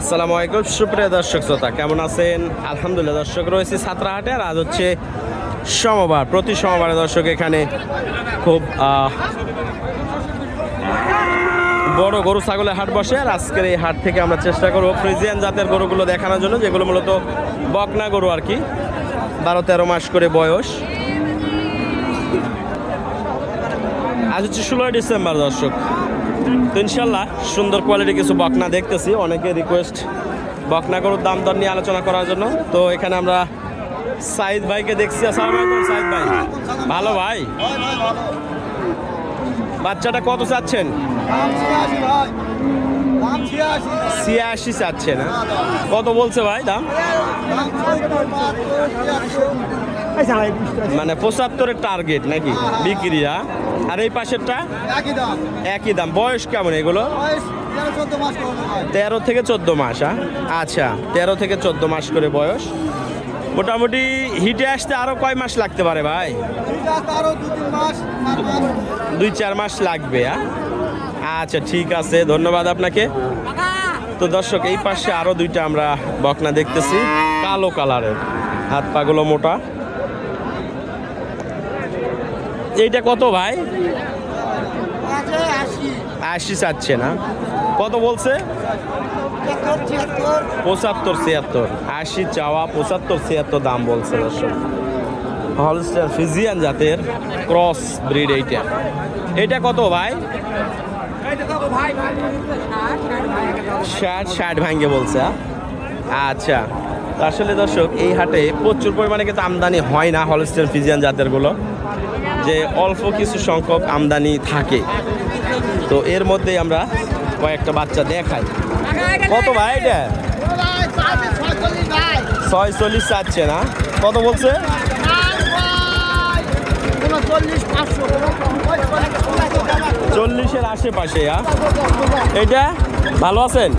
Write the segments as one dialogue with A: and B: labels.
A: আসসালামু আলাইকুম সুপ্রিয় দর্শক শ্রোতা, কেমন আছেন? আলহামদুলিল্লাহ দর্শক, রয়েছে ছাত্রাহাটে। আর আজ হচ্ছে সোমবার। প্রতি সোমবারে দর্শক এখানে খুব বড় গরু ছাগলের হাট বসে। আর আজকের এই হাট থেকে আমরা চেষ্টা করব ফ্রিজিয়ান জাতের গরুগুলো দেখানোর জন্য, যেগুলো মূলত বকনা গরু আর কি, 12-13 মাস করে বয়স। আজ হচ্ছে 16 ডিসেম্বর দর্শক। তো ইনশাল্লাহ সুন্দর কোয়ালিটি কিছু বকনা দেখতেছি। অনেকে রিকোয়েস্ট বকনা গরুর দাম দর নিয়ে আলোচনা করার জন্য। তো এখানে আমরা সাইদ ভাইকে দেখছি। আসসালামু আলাইকুম সাইদ ভাই, ভালো ভাই? বাচ্চাটা কত চাচ্ছেন? 86 চাচ্ছে না? কত বলছে ভাই দাম? মানে 75-এর টার্গেট নাকি বিক্রিয়া? আর এই পাশেরটা একই দাম। বয়স কেমন এগুলো? 13 থেকে 14 মাস। আচ্ছা, 13 থেকে 14 মাস করে বয়স। মোটামুটি হিটে আসতে আরো কয় মাস লাগতে পারে ভাই? 2-4 মাস লাগবে। আচ্ছা ঠিক আছে, ধন্যবাদ আপনাকে। তো দর্শক, এই পাশে আরো দুইটা আমরা বকনা দেখতেছি, কালো কালারের, হাত পাগুলো মোটা। এইটা কত ভাই? 80 চাচ্ছে না? কত বলছে? 75-76। 80 চাওয়া, 75-76 দাম বলছে দর্শক। হলস্টাইন ফ্রিজিয়ান জাতের ক্রস ব্রিড এইটা। এটা কত ভাই? 60 ভাঙ্গে বলছে। আচ্ছা, আসলে দর্শক এই হাটে প্রচুর পরিমাণে কিন্তু আমদানি হয় না হলস্টাইন ফ্রিজিয়ান জাতের গুলো, যে অল্প কিছু সংখ্যক আমদানি থাকে। তো এর মধ্যেই আমরা কয়েকটা বাচ্চা দেখাই। কত ভাই এটা? 46 চাচ্ছে না? কত বলছে? 40-এর আশেপাশে। এটা ভালো আছেন?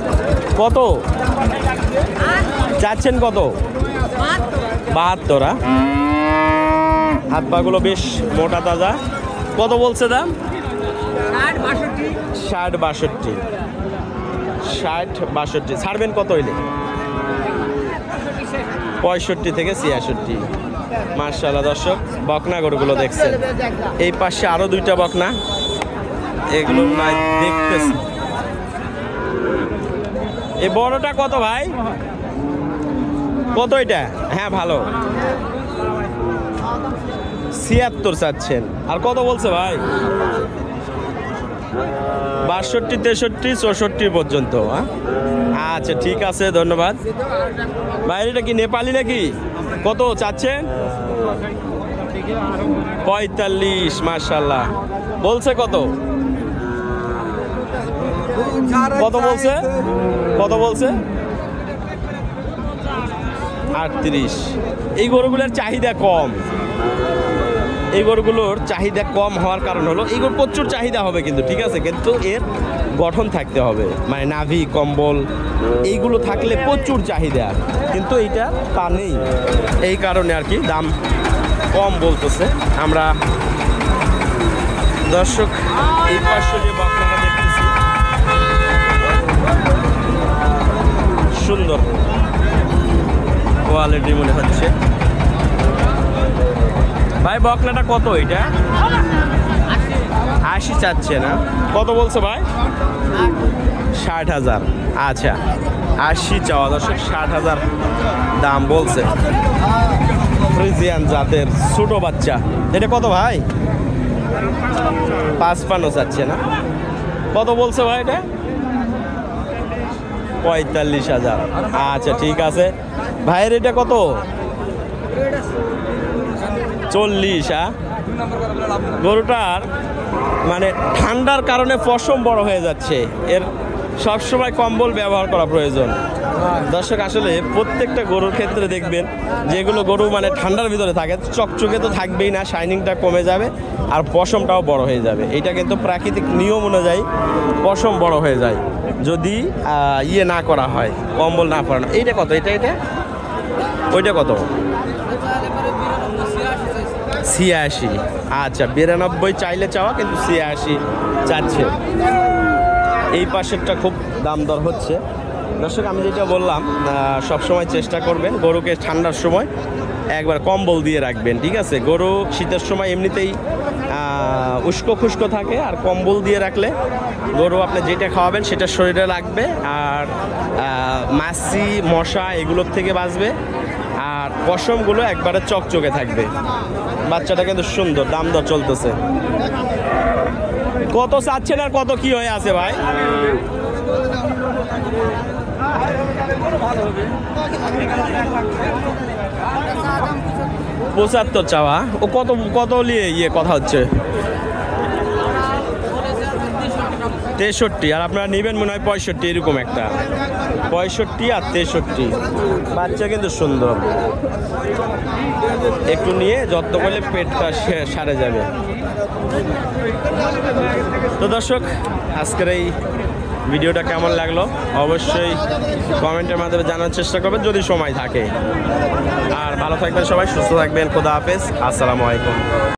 A: কত চাচ্ছেন? কত? 72। হাত পাগুলো বেশ মোটা তাজা। কত বলছে দাম? 60-62। ছাড়বেন কত হইলে? 65 থেকে 66। মাশাআল্লাহ দর্শক, বকনা গরুগুলো দেখছেন। এই পাশে আরো দুইটা বকনা, এগুলো নাই দেখতেছি। এই বড়টা কত ভাই? কত এটা? হ্যাঁ ভালো, 76 চাচ্ছেন। আর কত বলছে ভাই? 62-63-64 পর্যন্ত। আচ্ছা ঠিক আছে, ধন্যবাদ ভাই। এটা কি নেপালি নাকি? কত চাচ্ছেন? 45। মাশাআল্লাহ। বলছে কত? কত বলছে? কত বলছে? 38। এই গরুগুলোর চাহিদা কম। এই গরুগুলোর চাহিদা কম হওয়ার কারণ হলো, এই গরু প্রচুর চাহিদা হবে কিন্তু, ঠিক আছে, কিন্তু এর গঠন থাকতে হবে, মানে নাভি কম্বল এইগুলো থাকলে প্রচুর চাহিদা, কিন্তু এইটা তা নেই। এই কারণে আর কি দাম কম বলতেছে। আমরা দর্শক এই পাশে যে বাচ্চাটা দেখতেছি, সুন্দর কোয়ালিটি মনে হচ্ছে। ভাই বকনাটা কত? এটা 80 চাচ্ছে না? কত বলছে ভাই? 60,000। আচ্ছা, 80 চাওয়া দর্শক, 60,000 দাম বলছে। ফ্রিজিয়ান জাতের ছোট বাচ্চা। এটা কত ভাই? 55 চাচ্ছে না? কত বলছে ভাই এটা? 45,000। আচ্ছা ঠিক আছে ভাইয়ের। এটা কত? 40। গরুটার মানে ঠান্ডার কারণে পশম বড় হয়ে যাচ্ছে, এর সবসময় কম্বল ব্যবহার করা প্রয়োজন দর্শক। আসলে প্রত্যেকটা গরুর ক্ষেত্রে দেখবেন, যেগুলো গরু মানে ঠান্ডার ভিতরে থাকে, চকচকে তো থাকবেই না, শাইনিংটা কমে যাবে আর পশমটাও বড় হয়ে যাবে। এটা কিন্তু প্রাকৃতিক নিয়ম অনুযায়ী পশম বড় হয়ে যায় যদি ইয়ে না করা হয়, কম্বল না পরানো। এইটা কত? এটা ওইটা কত? 86। আচ্ছা, 92 চাইলে চাওয়া, কিন্তু 86 চাচ্ছে। এই পাশেরটা খুব দাম দর হচ্ছে। দর্শক আমি যেটা বললাম সবসময় চেষ্টা করবেন গরুকে ঠান্ডার সময় একবার কম্বল দিয়ে রাখবেন, ঠিক আছে? গরু শীতের সময় এমনিতেই উস্কো খুস্কো থাকে, আর কম্বল দিয়ে রাখলে গরু আপনি যেটা খাওয়াবেন সেটা শরীরে লাগবে, আর মাছি মশা এগুলোর থেকে বাঁচবে, আর পশমগুলো একবারে চকচকে থাকবে। বাচ্চাটা কিন্তু সুন্দর, দাম দর চলতেছে। কত চাচ্ছেন আর কত কি হয়ে আছে ভাই? পঁচাত্তর চাওয়া। ও কত কত নিয়ে কথা হচ্ছে? 63। আর আপনারা নেবেন মনে হয় 65, এরকম একটা 65 আর 63। বাচ্চা কিন্তু সুন্দর, একটু নিয়ে যত্ন করলে পেটটা সারে যাবে। তো দর্শক আজকের এই ভিডিওটা কেমন লাগলো অবশ্যই কমেন্টের মাধ্যমে জানার চেষ্টা করবেন যদি সময় থাকে। আর ভালো থাকবেন সবাই, সুস্থ থাকবেন। খোদা হাফেজ, আসসালামু আলাইকুম।